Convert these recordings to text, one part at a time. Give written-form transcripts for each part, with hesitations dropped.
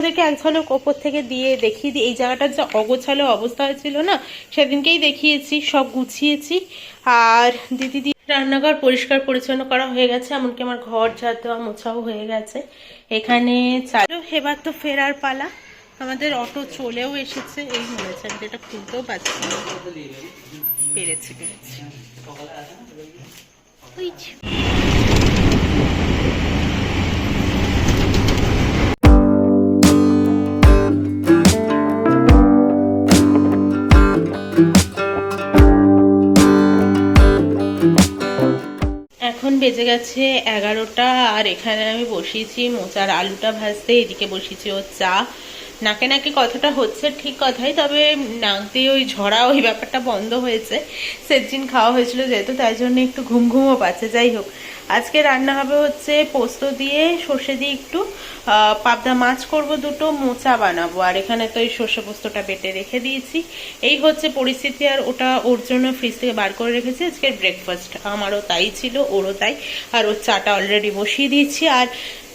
ওদেরকে এক ঝলক ওপর থেকে দিয়ে দেখিয়ে দিই। এই জায়গাটার যে অগোছালো অবস্থা হয়েছিল না, সেদিনকেই দেখিয়েছি, সব গুছিয়েছি। আর দিদি রান্নাঘর পরিষ্কার পরিচ্ছন্ন করা হয়ে গেছে, এমনকি আমার ঘর ঝাড় দেওয়া মোছাও হয়ে গেছে। এখানে চালু, এবার তো ফেরার পালা। আমাদের অটো চলেও এসেছে, এই মনেছে আমি যেটা খুলতেও পারছি না। পেরেছি এখন বেজে গেছে 11টা। আর এখানে আমি বসিয়েছি মোচার আলুটা ভাজতে, এদিকে বসিয়েছি ও চা। নাকে নাকে কথাটা হচ্ছে ঠিক কথাই, তবে নাক দিয়ে ওই ঝরা ওই ব্যাপারটা বন্ধ হয়েছে। সেদিন খাওয়া হয়েছিল যেহেতু, তাই জন্য একটু ঘুমও পাচ্ছে। যাই হোক, আজকে রান্না হবে হচ্ছে পোস্ত দিয়ে সর্ষে দিয়ে একটু পাবদা মাছ করব, দুটো মোচা বানাবো। আর এখানে তো এই সর্ষে পোস্তটা বেটে রেখে দিয়েছি। এই হচ্ছে পরিস্থিতি। আর ওটা ওর জন্য ফ্রিজ থেকে বার করে রেখেছি আজকের ব্রেকফাস্ট। আমারও তাই ছিল, ওরও তাই। আর ওর চাটা অলরেডি বসিয়ে দিয়েছি। আর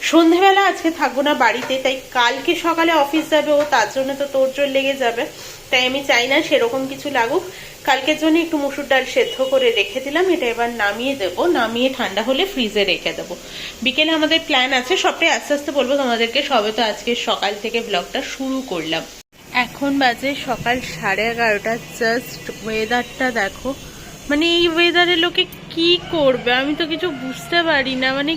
সন্ধেবেলা আজকে থাকবো না বাড়িতে, তাই কালকে সকালে অফিস যাবে ও, তার জন্য তো তোড়জোড় লেগে যাবে। তাই আমি চাই না সেরকম কিছু লাগুক। কালকের জন্য একটু মুসুর ডাল সেদ্ধ করে রেখে দিলাম, এটা এবার নামিয়ে দেবো। নামিয়ে ঠান্ডা হলে ফ্রিজে রেখে দেবো। বিকেলে আমাদের প্ল্যান আছে, সবটাই আস্তে আস্তে বলবো তোমাদেরকে। সবে তো আজকে সকাল থেকে ব্লগটা শুরু করলাম। এখন বাজে সকাল 11:30। জাস্ট ওয়েদারটা দেখো, মানে এই ওয়েদারে লোকে কি করবে আমি তো কিছু বুঝতে পারি না। মানে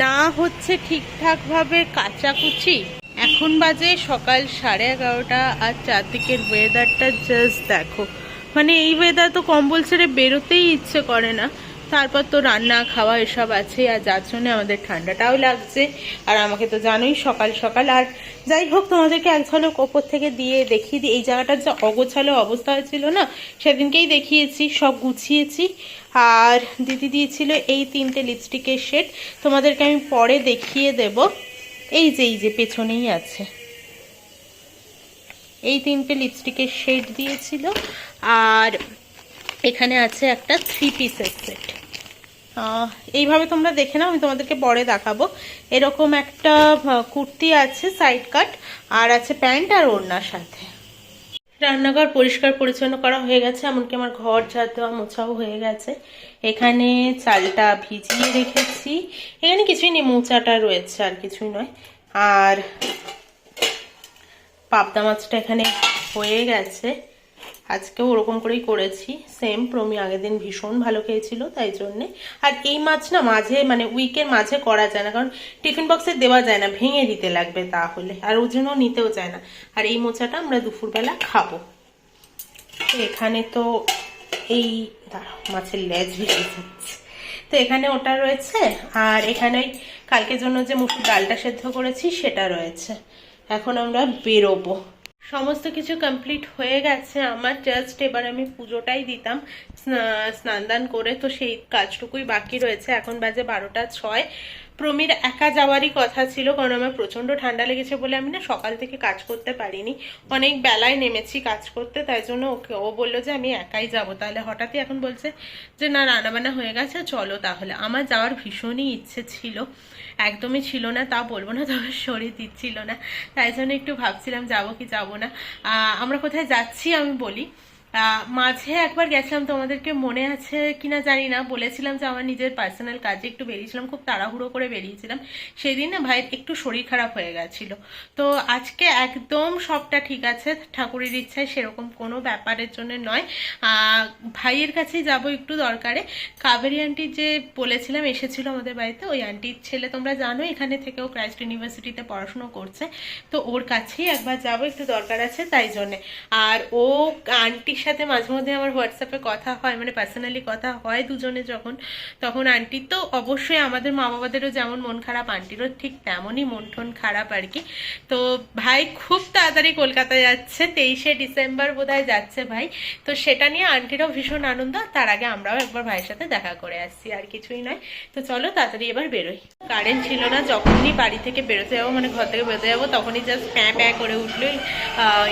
না হচ্ছে ঠিকঠাক ভাবে কাচাকুচি। এখন বাজে সকাল 11:30 আর চারদিকের ওয়েদারটা জাস্ট দেখো। মানে এই ওয়েদার তো কম্বল ছেড়ে বেরোতেই ইচ্ছে করে না। তারপর তো রান্না খাওয়া এসব আছে, আর যার জন্য আমাদের ঠান্ডাটাও লাগছে। আর আমাকে তো জানোই সকাল সকাল। আর যাই হোক, তোমাদেরকে এক ঝলক ওপর থেকে দিয়ে দেখিয়ে দিই। এই জায়গাটার যে অগোছালো অবস্থা হয়েছিল না, সেদিনকেই দেখিয়েছি, সব গুছিয়েছি। আর দিদি দিয়েছিল এই 3টে লিপস্টিকের শেড, তোমাদেরকে আমি পরে দেখিয়ে দেব। এই যে পেছনেই আছে, এই 3টে লিপস্টিকের শেড দিয়েছিল। আর এখানে আছে একটা 3 পিসের সেট। এইভাবে তোমরা দেখে নাও, আমি তোমাদেরকে পরে দেখাবো। এরকম একটা কুর্তি আছে সাইড কাট, আর আছে প্যান্ট আর ওড়নার সাথে। রান্নাঘর পরিষ্কার পরিচ্ছন্ন করা হয়ে গেছে, এমনকি আমার ঘর ঝাড় দেওয়া মোছাও হয়ে গেছে। এখানে চালটা ভিজিয়ে রেখেছি। এখানে কিছুই নেই, মোচাটা রয়েছে, আর কিছুই নয়। আর পাবদা মাছটা এখানে হয়ে গেছে। আজকেও ওরকম করেই করেছি, সেম। প্রমি আগের দিন ভীষণ ভালো খেয়েছিল, তাই জন্যে। আর এই মাছ না মাঝে, মানে উইকের মাঝে করা যায় না, কারণ টিফিন বক্সে দেওয়া যায় না, ভেঙে দিতে লাগবে তাহলে। আর ওর জন্য নিতেও চায় না। আর এই মোচাটা আমরা দুপুরবেলা খাবো। এখানে তো এই মাছের লেজ ভেসে যাচ্ছে, তো এখানে ওটা রয়েছে। আর এখানে কালকের জন্য যে মুসুর ডালটা সেদ্ধ করেছি সেটা রয়েছে। এখন আমরা বেরোবো। সমস্ত কিছু কমপ্লিট হয়ে গেছে আমার। জাস্ট এবার আমি পুজোটাই দিতাম স্নান দান করে, তো সেই কাজটুকুই বাকি রয়েছে। এখন বাজে 12:06। প্রমির একা যাওয়ারই কথা ছিল, কারণ আমার প্রচন্ড ঠান্ডা লেগেছে বলে আমি না সকাল থেকে কাজ করতে পারিনি। অনেক বেলায় নেমেছি কাজ করতে, তাই জন্য ও বললো যে আমি একাই যাব। তাহলে হঠাৎই এখন বলছে যে না, রান্নাবান্না হয়ে গেছে, চলো তাহলে। আমার যাওয়ার ভীষণই ইচ্ছে ছিল, একদমই ছিল না তা বলবো না, তবে শরীর দিচ্ছিল না, তাই জন্য একটু ভাবছিলাম যাবো কি যাবো না। আমরা কোথায় যাচ্ছি আমি বলি। মাঝে একবার গেছিলাম, তোমাদেরকে মনে আছে কিনা জানি না, বলেছিলাম যে আমার নিজের পার্সোনাল কাজে একটু বেরিয়েছিলাম, খুব তাড়াহুড়ো করে বেরিয়েছিলাম। সেদিন না ভাইয়ের একটু শরীর খারাপ হয়ে গেছিল। তো আজকে একদম সবটা ঠিক আছে, ঠাকুরের ইচ্ছায়, সেরকম কোনো ব্যাপারের জন্য নয়। ভাইয়ের কাছেই যাব একটু দরকারে। কাবেরী আন্টি যে বলেছিলাম এসেছিল আমাদের বাড়িতে, ওই আন্টির ছেলে তোমরা জানো, এখানে থেকেও ক্রাইস্ট ইউনিভার্সিটিতে পড়াশুনো করছে, তো ওর কাছেই একবার যাবো, একটু দরকার আছে, তাই জন্যে। আর ও আন্টির সাথে মাঝে মধ্যে আমার হোয়াটসঅ্যাপে কথা হয়, মানে পার্সোনালি কথা হয় দুজনে যখন, তখন আন্টির তো অবশ্যই, আমাদের মা বাবাদেরও যেমন মন খারাপ, আন্টিরও ঠিক তেমনই মন টন খারাপ আর কি। তো ভাই খুব তাড়াতাড়ি কলকাতায় যাচ্ছে, 23শে ডিসেম্বর বোধহয় যাচ্ছে ভাই। তো সেটা নিয়ে আন্টিরও ভীষণ আনন্দ। তার আগে আমরাও একবার ভাইয়ের সাথে দেখা করে আসছি, আর কিছুই নয়। তো চলো তাড়াতাড়ি এবার বেরোই। কারেন্ট ছিল না, যখনই বাড়ি থেকে বেরোতে যাবো, মানে ঘর থেকে বেরোতে যাবো, তখনই জাস্ট প্যাঁ প্যাঁ করে উঠলো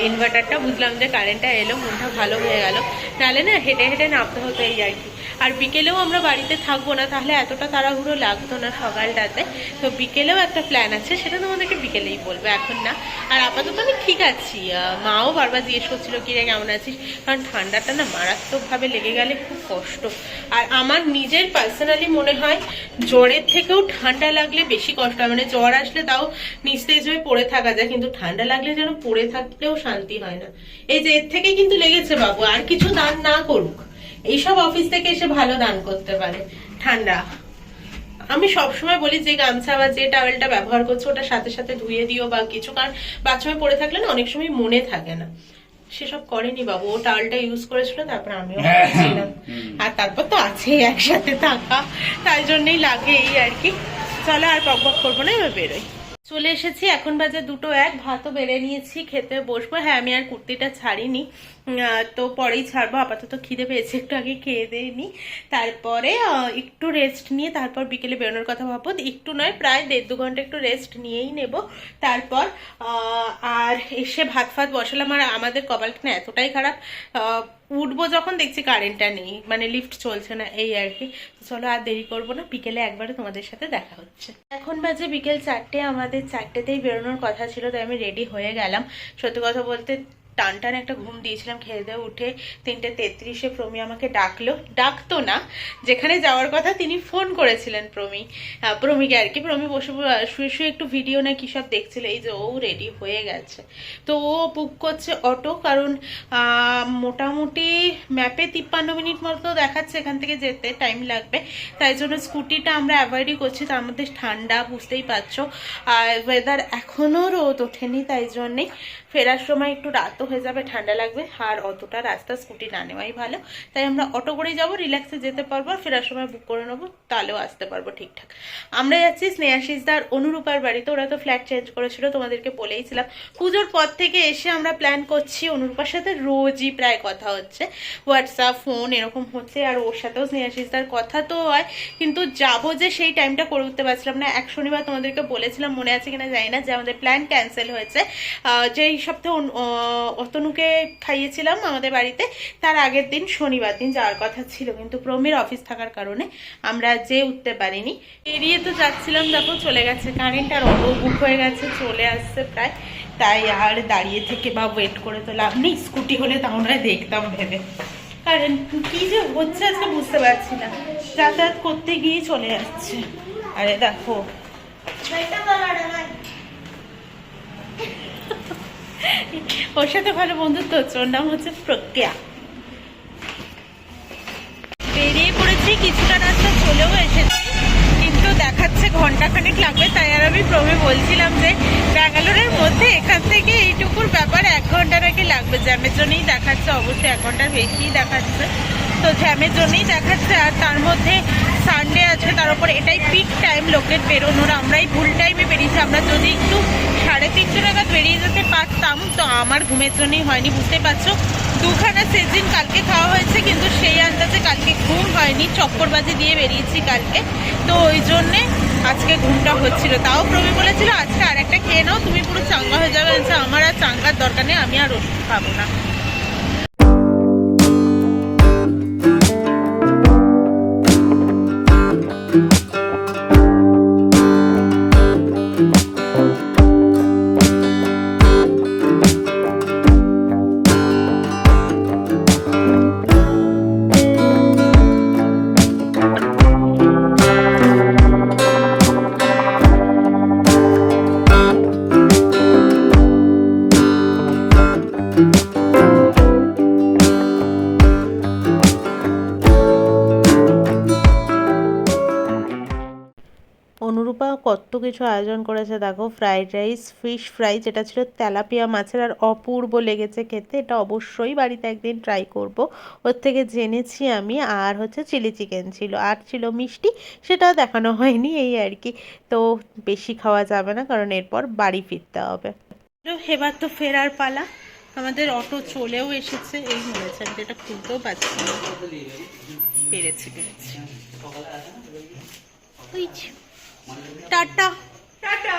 ইনভার্টারটা। বুঝলাম যে কারেন্টটা এলো, মনটা ভালো হয়ে গেল। নাহলে না হেঁটে হেঁটে নামতে হতো এই আর কি। আর বিকেলেও আমরা বাড়িতে থাকবো না, তাহলে এতটা তাড়াহুড়ো লাগতো না সকালটাতে। তো বিকেলেও একটা প্ল্যান আছে, সেটা তোমাদেরকে বিকেলেই বলবো, এখন না। আর আপাতত আমি ঠিক আছি। মাও বারবার জিজ্ঞেস করছিল কি রে কেমন আছিস, কারণ ঠান্ডাটা না মারাত্মকভাবে লেগে গেলে খুব কষ্ট। আর আমার নিজের পার্সোনালি মনে হয় জ্বরের থেকেও ঠান্ডা লাগলে বেশি কষ্ট হয়। মানে জ্বর আসলে তাও নিস্তেজ হয়ে পড়ে থাকা যায়, কিন্তু ঠান্ডা লাগলে যেন পড়ে থাকলেও শান্তি হয় না। এই যে এর থেকেই কিন্তু লেগেছে বাবু, আর কিছু দান না করুক, এইসব অফিস থেকে এসে ভালো দান করতে পারে ঠান্ডা। আমি সবসময় বলি যে গামছা বা যে টাওয়েলটা ব্যবহার করছো ওটা সাথে সাথে ধুয়ে দিও বা কিছু, কারণ বাথরুমে পড়ে থাকলে না অনেক সময় মনে থাকে না। সেসব করেনি বাবু, ও টাওয়েলটা ইউজ করেছিল, তারপর আমিও করেছিলাম, আর তারপর তো আছে একসাথে থাকা, তাই জন্যই লাগে এই আর কি। চলো আর বক বক করবো না, এবার বেরোই। চলে এসেছি, এখন বাজে 2:01, ভাতও বেড়ে নিয়েছি, খেতে বসবো। হ্যাঁ আমি আর কুর্তিটা ছাড়িনি, তো পরেই ছাড়বো। আপাতত খিদে পেয়েছে, একটু আগে খেয়ে দিইনি, তারপরে একটু রেস্ট নিয়ে তারপর বিকেলে বেরোনোর কথা ভাববো। একটু নয়, প্রায় 1.5-2 ঘন্টা একটু রেস্ট নিয়েই নেব। তারপর আর এসে ভাত ফাত বসালাম। আর আমাদের কপালটা না এতটাই খারাপ, উঠবো যখন দেখছি কারেন্টটা নেই, মানে লিফট চলছে না, এই আর কি। চলো আর দেরি করবো না, বিকেলে একবারে তোমাদের সাথে দেখা হচ্ছে। এখন বাজে বিকেল 4টে, আমাদের 4টেতেই বেরোনোর কথা ছিল, তাই আমি রেডি হয়ে গেলাম। সত্যি কথা বলতে টান টান একটা ঘুম দিয়েছিলাম, খেয়ে দিয়ে উঠে 3:33-এ প্রমি আমাকে ডাকতো না, যেখানে যাওয়ার কথা তিনি ফোন করেছিলেন প্রমিকে আর কি। প্রমি বসে শুয়ে শুয়ে একটু ভিডিও না কি সব দেখছিল, এই যে ও রেডি হয়ে গেছে। তো ও বুক করছে অটো, কারণ মোটামুটি ম্যাপে 53 মিনিট মতো দেখাচ্ছে এখান থেকে যেতে, টাইম লাগবে। তাই জন্য স্কুটিটা আমরা অ্যাভয়েডই করছি। তার মধ্যে ঠান্ডা, বুঝতেই পারছো, আর ওয়েদার এখনও রোদ ওঠেনি, তাই জন্যেই ফেরার সময় একটু রাতও হয়ে যাবে, ঠান্ডা লাগবে, আর অতটা রাস্তা স্কুটি না নেওয়াই ভালো। তাই আমরা অটো করেই যাবো, রিল্যাক্সে যেতে পারবো, আর ফেরার সময় বুক করে নেবো, তাহলেও আসতে পারবো ঠিকঠাক। আমরা যাচ্ছি স্নেহাশিসদার অনুরূপার বাড়িতে, ওরা তো ফ্ল্যাট চেঞ্জ করেছিল, তোমাদেরকে বলেইছিলাম। পুজোর পর থেকে এসে আমরা প্ল্যান করছি, অনুরূপার সাথে রোজই প্রায় কথা হচ্ছে, হোয়াটসঅ্যাপ ফোন এরকম হচ্ছে, আর ওর সাথেও স্নেহাশিসদার কথা তো হয়, কিন্তু যাবো যে সেই টাইমটা করে উঠতে পারছিলাম না। এক শনিবার তোমাদেরকে বলেছিলাম, মনে আছে কিনা জানি না, যে আমাদের প্ল্যান ক্যান্সেল হয়েছে। যেই সপ্তাহে অতনুকে খাইয়েছিলাম আমাদের বাড়িতে, তার আগের দিন শনিবার দিন যাওয়ার কথা ছিল, কিন্তু প্রমির অফিস থাকার কারণে আমরা যেয়ে উঠতে পারিনি। এড়িয়ে তো যাচ্ছিলাম, দেখো চলে গেছে কারেন্ট, আর অটো বুক হয়ে গেছে, চলে আসছে প্রায়। তাই আর দাঁড়িয়ে থেকে বা ওয়েট করে তো লাভ নেই, স্কুটি হলে তা আমরা দেখতাম ভেবে। কারণ কি যে হচ্ছে আজকে বুঝতে পারছি না, যাতায়াত করতে গিয়ে চলে যাচ্ছে। আরে দেখো ওর সাথে ভালো বন্ধুত্ব হচ্ছে, ওর নাম হচ্ছে প্রজ্ঞা। বেরিয়ে পড়েছি, কিছুটা রাস্তা চলেও এসেছি, কিন্তু দেখাচ্ছে ঘন্টাখানেক লাগবে। তাই আর আমি প্রমে বলছিলাম যে ব্যাঙ্গালোরের মধ্যে এখান থেকে এইটুকুর ব্যাপার 1 ঘন্টা নাকি লাগবে, জ্যামের জন্যই দেখাচ্ছে, অবশ্যই 1 ঘন্টার বেশিই দেখাচ্ছে। তো জ্যামের জন্যই দেখাচ্ছে, আর তার মধ্যে সানডে আছে, তার উপর এটাই পিক টাইম লোকের বেরোনোর। আমরাই ভুল টাইমে বেরিয়েছি, আমরা যদি একটু 3:30 নাগাদ বেরিয়ে যেতে পারতাম, তো আমার ঘুমের জন্যই হয়নি, বুঝতে পারছো। 2খানা সেজিন কালকে খাওয়া হয়েছে, কিন্তু সেই আন্দাজে কালকে ঘুম হয়নি, চক্করবাজি দিয়ে বেরিয়েছি কালকে, তো ওই জন্যে আজকে ঘুমটা হচ্ছিল। তাও প্রবী বলেছিল আজকে আর একটা খেয়ে নাও, তুমি পুরো চাঙ্গা হয়ে যাবে। আমার আর চাঙ্গার দরকার নেই, আমি আর ওষুধ খাবো না। অনুরূপা কত কিছু আয়োজন করেছে দেখো, ফ্রাইড রাইস, ফিশ ফ্রাই যেটা ছিল তেলাপিয়া মাছের, আর অপূর্ব লেগেছে খেতে। এটা অবশ্যই বাড়িতে একদিন ট্রাই করব, ওর থেকে জেনেছি আমি। আর হচ্ছে চিলি চিকেন ছিল, আর ছিল মিষ্টি, সেটাও দেখানো হয়নি, এই আর কি। তো বেশি খাওয়া যাবে না, কারণ এরপর বাড়ি ফিরতে হবে। এবার তো ফেরার পালা, আমাদের অটো চলেও এসেছে। এই মনেছে আমি এটা খুলতেও পারছি না, পেরেছি। Tata tata.